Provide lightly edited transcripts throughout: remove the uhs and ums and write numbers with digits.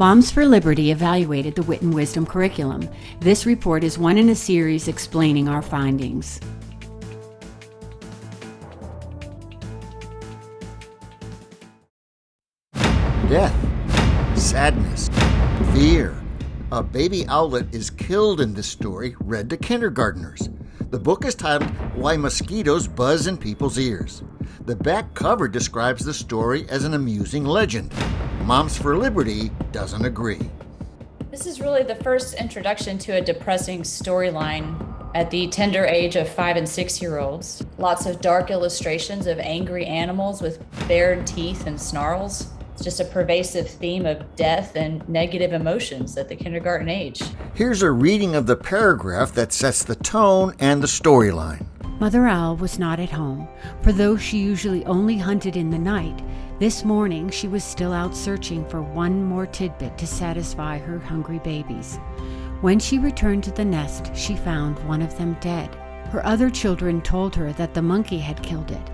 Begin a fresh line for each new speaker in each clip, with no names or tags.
Moms for Liberty evaluated the Wit and Wisdom curriculum. This report is one in a series explaining our findings.
Death, sadness, fear. A baby owlet is killed in this story, read to kindergartners. The book is titled Why Mosquitoes Buzz in People's Ears. The back cover describes the story as an amusing legend. Moms for Liberty doesn't agree.
This is really the first introduction to a depressing storyline at the tender age of 5 and 6-year-olds. Lots of dark illustrations of angry animals with bared teeth and snarls. It's just a pervasive theme of death and negative emotions at the kindergarten age.
Here's a reading of the paragraph that sets the tone and the storyline.
Mother Owl was not at home, for though she usually only hunted in the night, this morning she was still out searching for one more tidbit to satisfy her hungry babies. When she returned to the nest, she found one of them dead. Her other children told her that the monkey had killed it.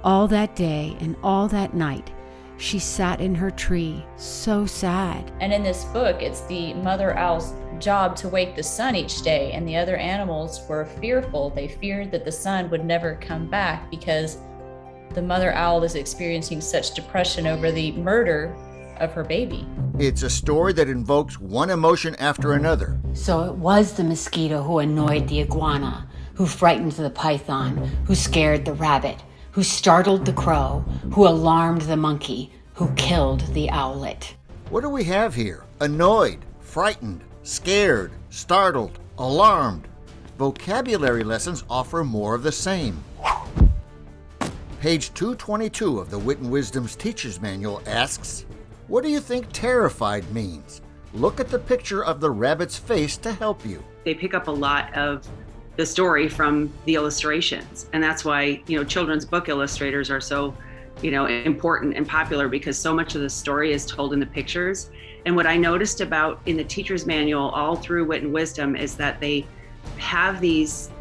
All that day and all that night, she sat in her tree, so sad.
And in this book, it's the mother owl's job to wake the sun each day, and the other animals were fearful. They feared that the sun would never come back because the mother owl is experiencing such depression over the murder of her baby.
It's a story that invokes one emotion after another.
So it was the mosquito who annoyed the iguana, who frightened the python, who scared the rabbit, who startled the crow, who alarmed the monkey, who killed the owlet.
What do we have here? Annoyed, frightened, scared, startled, alarmed. Vocabulary lessons offer more of the same. Page 222 of the Wit and Wisdom's Teacher's Manual asks, what do you think terrified means? Look at the picture of the rabbit's face to help you.
They pick up a lot of the story from the illustrations. And that's why, children's book illustrators are so, important and popular, because so much of the story is told in the pictures. And what I noticed about in the teacher's manual all through Wit and Wisdom is that they have these,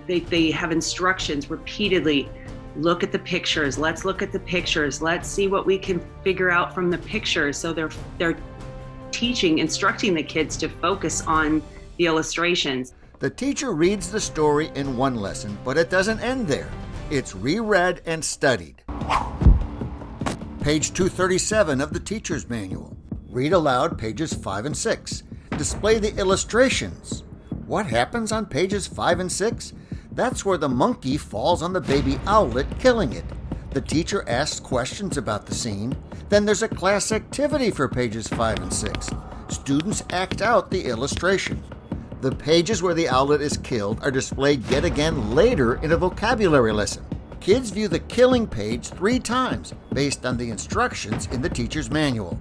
they have instructions repeatedly. Look at the pictures. Let's look at the pictures. Let's see what we can figure out from the pictures. So they're instructing the kids to focus on the illustrations.
The teacher reads the story in one lesson, but it doesn't end there. It's reread and studied. Page 237 of the Teacher's Manual. Read aloud pages 5 and 6. Display the illustrations. What happens on pages 5 and 6? That's where the monkey falls on the baby owlet, killing it. The teacher asks questions about the scene. Then there's a class activity for pages 5 and 6. Students act out the illustration. The pages where the owlet is killed are displayed yet again later in a vocabulary lesson. Kids view the killing page 3 times based on the instructions in the teacher's manual.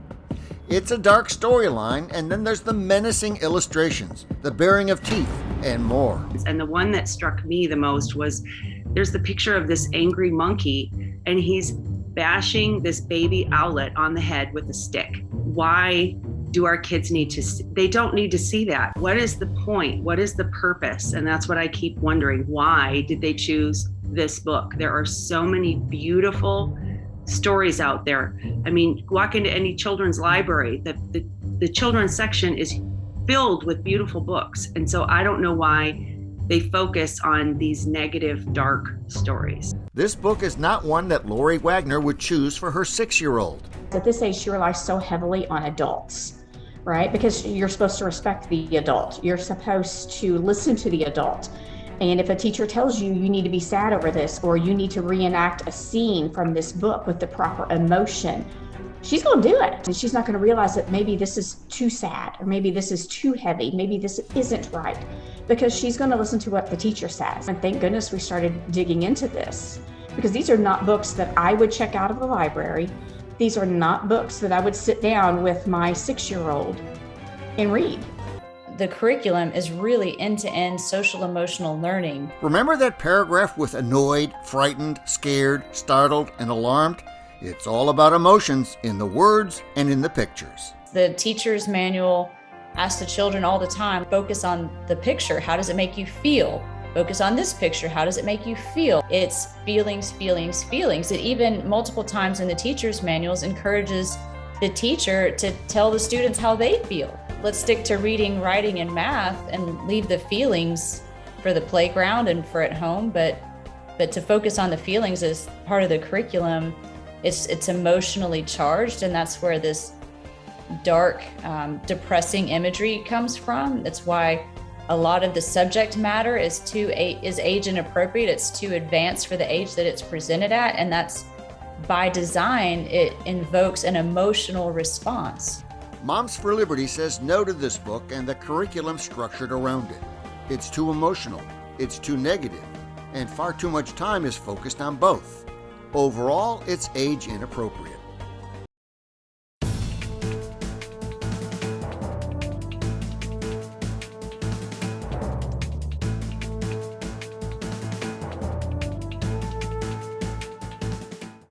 It's a dark storyline, and then there's the menacing illustrations, the baring of teeth, and more.
And the one that struck me the most was there's the picture of this angry monkey, and he's bashing this baby owlet on the head with a stick. Why do our kids need to see? They don't need to see that. What is the point? What is the purpose? And that's what I keep wondering. Why did they choose this book? There are so many beautiful stories out there. I mean, walk into any children's library, the children's section is filled with beautiful books. And so I don't know why they focus on these negative, dark stories.
This book is not one that Lori Wagner would choose for her 6-year-old.
At this age, she relies so heavily on adults, right? Because you're supposed to respect the adult. You're supposed to listen to the adult. And if a teacher tells you you need to be sad over this, or you need to reenact a scene from this book with the proper emotion, she's going to do it. And she's not going to realize that maybe this is too sad, or maybe this is too heavy, maybe this isn't right, because she's going to listen to what the teacher says. And thank goodness we started digging into this, because these are not books that I would check out of the library. These are not books that I would sit down with my 6-year-old and read.
The curriculum is really end-to-end social emotional learning.
Remember that paragraph with annoyed, frightened, scared, startled, and alarmed? It's all about emotions in the words and in the pictures.
The teacher's manual asks the children all the time, focus on the picture. How does it make you feel? Focus on this picture. How does it make you feel? It's feelings, feelings, feelings. It even multiple times in the teacher's manuals encourages the teacher to tell the students how they feel. Let's stick to reading, writing, and math and leave the feelings for the playground and for at home. But to focus on the feelings as part of the curriculum, it's emotionally charged, and that's where this dark, depressing imagery comes from. That's why a lot of the subject matter is age inappropriate. It's too advanced for the age that it's presented at, and that's by design. It invokes an emotional response.
Moms for Liberty says no to this book and the curriculum structured around it. It's too emotional, it's too negative, and far too much time is focused on both. Overall, it's age inappropriate.